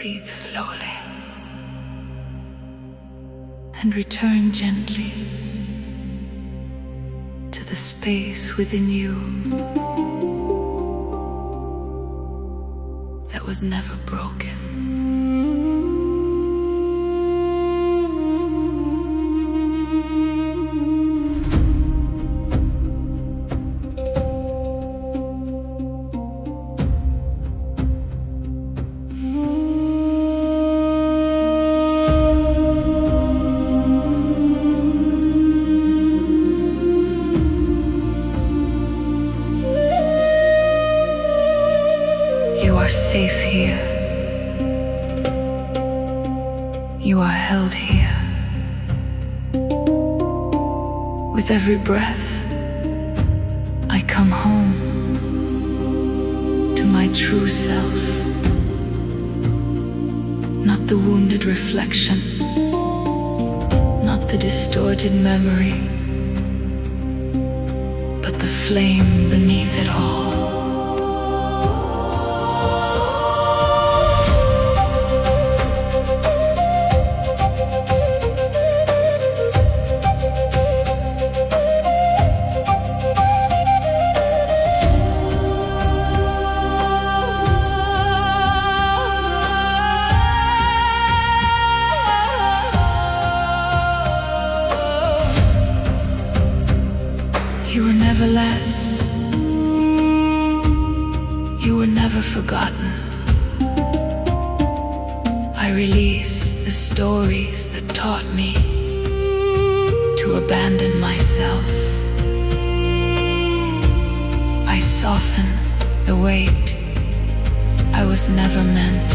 Breathe slowly and return gently to the space within you that was never broken. You are safe here. You are held here. With every breath, I come home to my true self. Not the wounded reflection, not the distorted memory, but the flame beneath it all. You were never less. You were never forgotten. I release the stories that taught me to abandon myself. I soften the weight I was never meant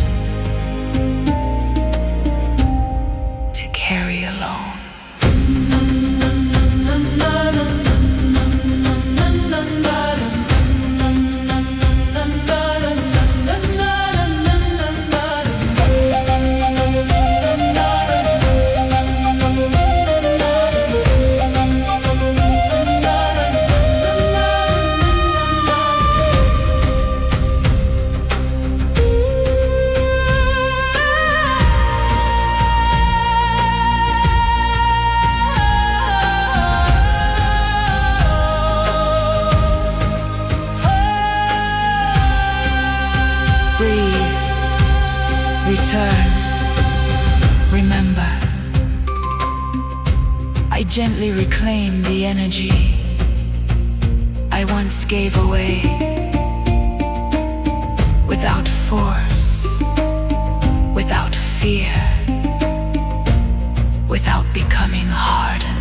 to carry alone. Breathe, return, remember. I gently reclaim the energy I once gave away, without force, without fear, without becoming hardened.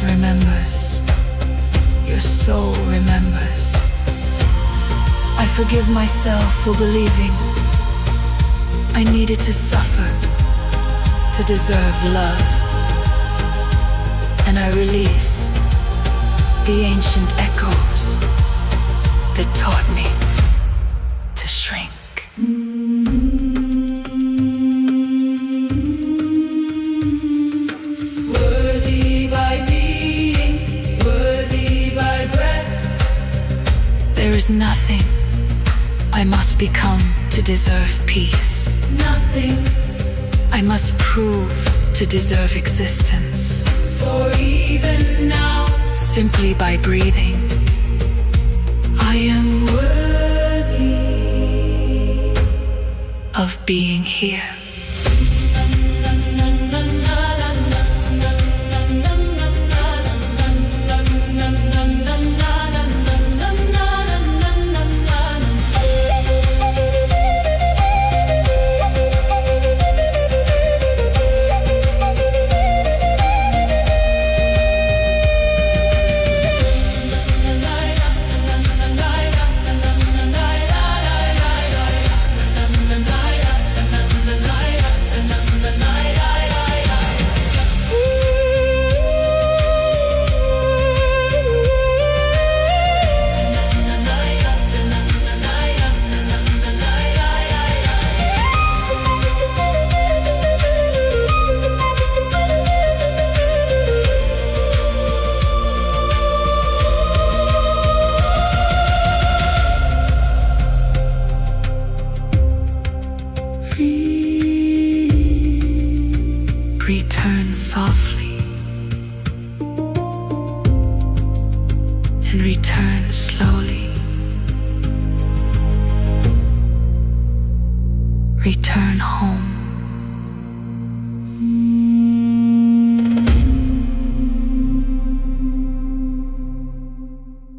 Remembers, your soul remembers. I forgive myself for believing I needed to suffer to deserve love, and I release the ancient echoes that taught me to shrink. There is nothing I must become to deserve peace. Nothing I must prove to deserve existence. For even now, simply by breathing, I am worthy of being here. and return slowly. Return home.